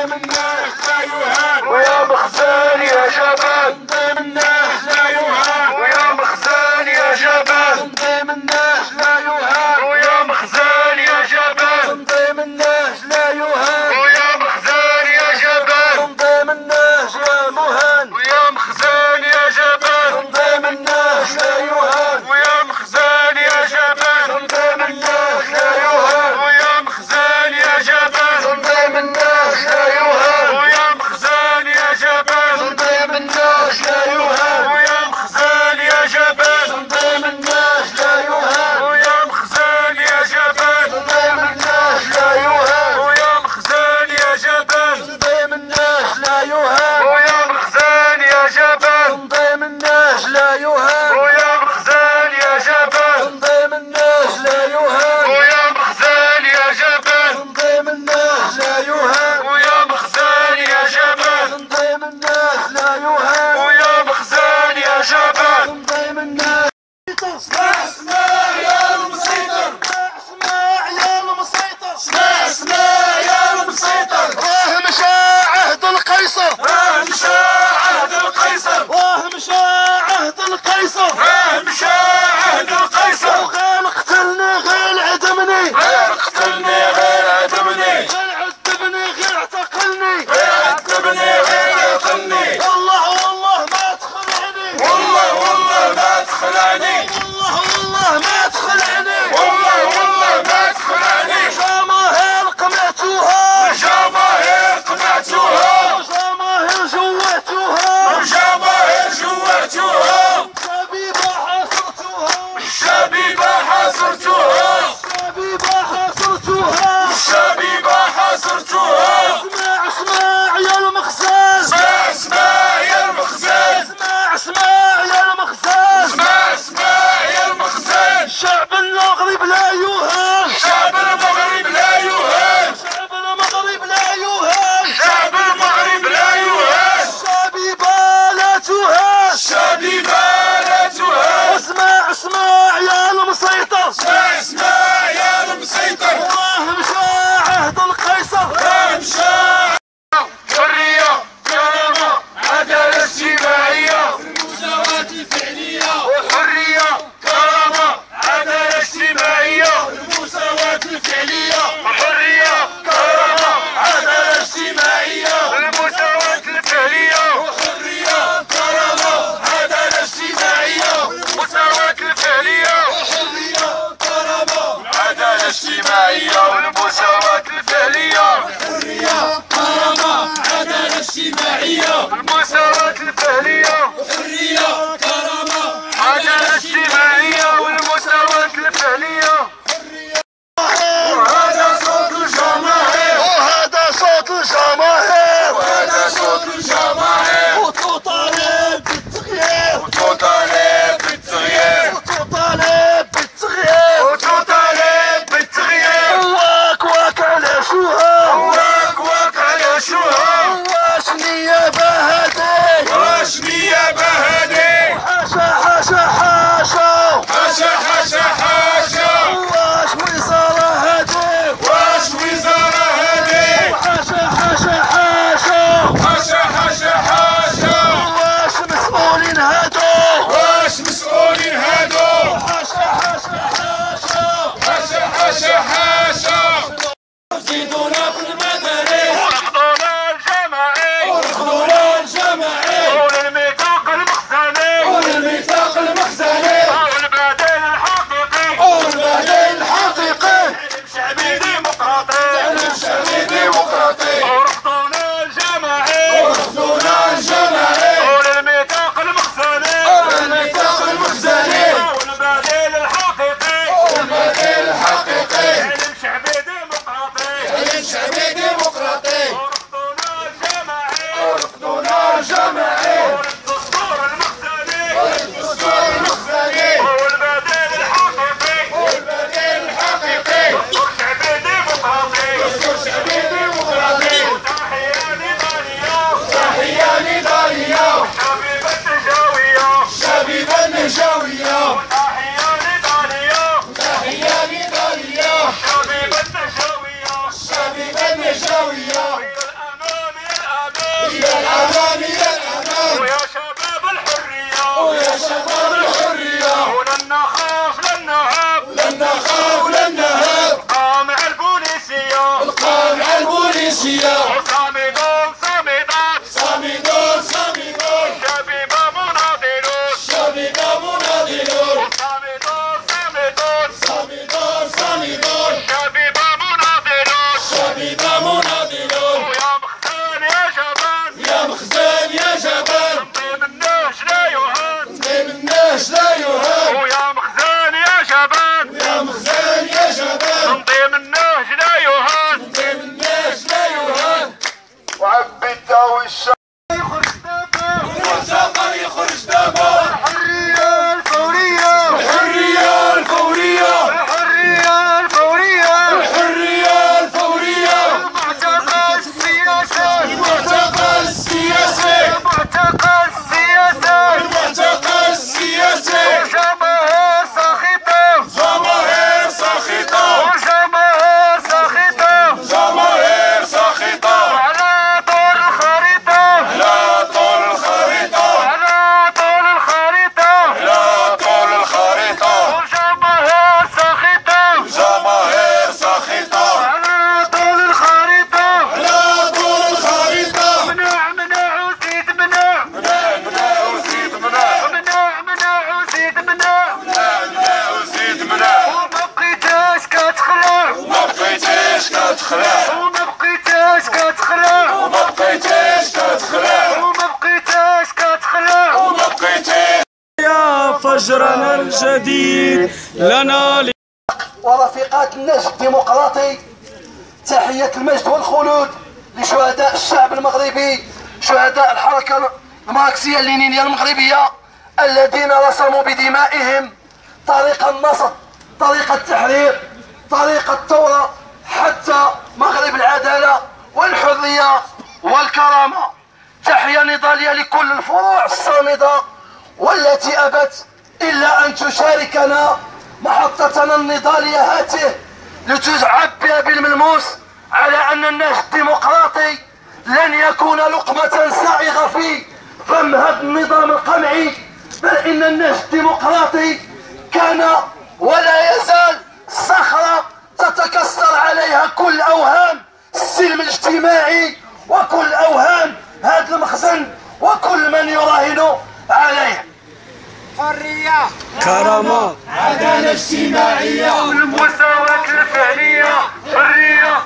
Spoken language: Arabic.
تنظيم الناس لا يهان، ويا مخزن يا شباب تنظيم الناس لا يهان، ويا مخزن يا شباب تنظيم الناس لا يهان، ويا مخزن يا شباب تنظيم الناس لا يهان، ويا مخزن يا شباب تنظيم الناس يا مهان، ويا مخزن يا شباب تنظيم الناس لا يهان، ويا مخزن يا شباب تنظيم الناس لا يهان، ويا مخزن يا شباب تنظيم الناس لا يهان، ويا مخزن يا شباب تنظيم الناس لا يهان، ويا مخزن يا شباب تنظيم الناس لا يهان، ويا مخزن يا شباب تنظيم الناس لا يهان، ويا مخزن يا شباب تنظيم الناس لا يهان، ويا مخزن يا شباب تنظيم الناس لا يهان، ويا مخزن يا شباب تنظيم الناس لا يهان، ويا مخزن يا شباب تنظيم الناس لا يهان، ويا مخزن يا شباب تنظيم الناس لا يهان، ويا مخزن يا شباب تنظيم الناس. اسمع يا المسيطر، اسمع يا المسيطر، اسمع يا المسيطر، راه مشى عهد القيصر، راه مشى عهد القيصر، راه مشى عهد القيصر، راه مشى عهد القيصر، وغير قتلني غير عدمني، غير قتلني غير عدمني، غير عذبني غير اعتقلني، غير عذبني غير اعتقلني، والله والله ما تخلعني، والله والله ما تخلعني، والله والله ما تخلعني، والله والله ما تخلعني، جماهير قمعتوها، جماهير قمعتوها، جماهير جوعتوها، جماهير جوعتوها، شبيبة حاصرتوها، الشبيبة حاصرتوها، الشبيبة حاصرتوها، الشبيبة حاصرتوها. اسمع اسمع يا المخزن، اسمع اسمع يا المخزن، اسمع اسمع يا المخزن، اسمع اسمع يا المخزن، شعب المغرب لا يهان، شعب المغرب لا يهان، شعب المغرب لا يهان، شعب المغرب لا يهان، الشبيبة لا تهان، الشبيبة لا تهان. اسمع اسمع يا المسيطر، اسمع اسمع يا المسيطر، راه مشى عهد القيصر، راه مشى. حرية، كرامة، عدالة اجتماعية، المساواة الفعلية، وحرية، كرامة، عدالة اجتماعية، المساواة الفعلية، وحرية، كرامة، عدالة اجتماعية، المساواة الفعلية، وحرية، كرامة، عدالة اجتماعية، المساواة الفعلية، وحرية، كرامة، عدالة اجتماعية، والمساواة الفعلية، حرية، كرامة، عدالة اجتماعية، المساواة الفعلية، وحرية، كرامة، عدالة اجتماعية، والمساواة الفعلية. وهذا صوت الجماهير، وهذا صوت الجماهير، وهذا صوت الجماهير، وتطالب بالتغيير، وتطالب بالتغيير، وتطالب بالتغيير، وتطالب بالتغيير. واك واك على شوها، واك واك على شوها، واش نيابة هادي، واش نيابة هادي، حاشا حاشا حاشا، حاشا حاشا حاشا، واش وزارة هادي، واش وزارة هادي، حاشا حاشا حاشا، حاشا حاشا حاشا، واش مسؤولين هادو، واش مسؤولين هادو، حاشا حاشا حاشا، حاشا حاشا حاشا. زيدونا في المدارس، ورفضونا الجماعي، ورفضونا الجماعي، والميثاق المخزني، والميثاق المخزني، والبديل الحقيقي، والبديل الحقيقي، تعليم شعبي ديمقراطي، تعليم شعبي ديمقراطي، ورفضونا الجماعي، ورفضونا الجماعي، والميثاق المخزني، والميثاق المخزني، والبديل الحقيقي، والبديل الحقيقي، تعليم شعبي ديمقراطي، تعليم شعبي ديمقراطي، ورفضونا الجماعي، ورفضونا الجماعي، والدستور المخزني، والدستور المخزني، والبديل الحقيقي، والبديل الحقيقي، دستور شعبي ديمقراطي، دستور شعبي ديمقراطي، وتحية نضالية، وتحية نضالية، شبيبة النهجاوية، شبيبة النهجاوية، وتحية نضالية، وتحية نضالية، شبيبة النهجاوية، شبيبة النهجاوية، وهي الأمان العشية صامدون صامدات صامدون صامدون شبيبة مناضلون شبيبة مناضلون صامدون صامدون صامدون صامدون شبيبة مناضلون شبيبة مناضلون ويا مخزن يا شباب يا مخزن يا جبل نظيم النهج لا يهان نظيم النهج لا يهان ويا مخزن يا شباب يا مخزن يا جبل نظيم النهج لا يهان نظيم النهج لا يهان وعبي الداوي الشعب المعتقل يخرج دابا الحرية الفورية الحرية الفورية الحرية الفورية الحرية الفورية المعتقل السياسي المعتقل السياسي المعتقل السياسي المعتقل السياسي وجماهير ساخطة جماهير ساخطة وجماهير ساخطة جماهير ساخطة على طول الخريطة على طول الخريطة على طول الخريطة على طول الخريطة وجماهير ساخطة جماهير ساخطة على طول الخريطة على طول الخريطة منع منع وزيد منع منع وزيد منع منع وزيد منع منع وزيد منع وما بقيتاش كتخلع وما بقيتيش كتخلع وما بقيتاش كتخلع وما بقيتيش كتخلع وما بقيتاش كتخلع وما بقيتيش يا فجرنا الجديد لنا ورفيقات النهج الديمقراطي، تحية المجد والخلود لشهداء الشعب المغربي، شهداء الحركة الماركسية اللينينية المغربية الذين رسموا بدمائهم طريق النصر، طريق التحرير، طريق الثورة حتى مغرب العدالة والحرية والكرامة. تحية نضالية لكل الفروع الصامدة والتي أبت إلا أن تشاركنا محطتنا النضالية هاته لتعبر بالملموس على أن النهج الديمقراطي لن يكون لقمة سائغة في فم هذا النظام القمعي، بل إن النهج الديمقراطي كان ولا يزال صخرة تتكسر عليها كل أوهام السلم الاجتماعي وكل أوهام هذا المخزن وكل من يراهن عليه. حرية كرامة عدالة اجتماعية المساواة الفعلية حرية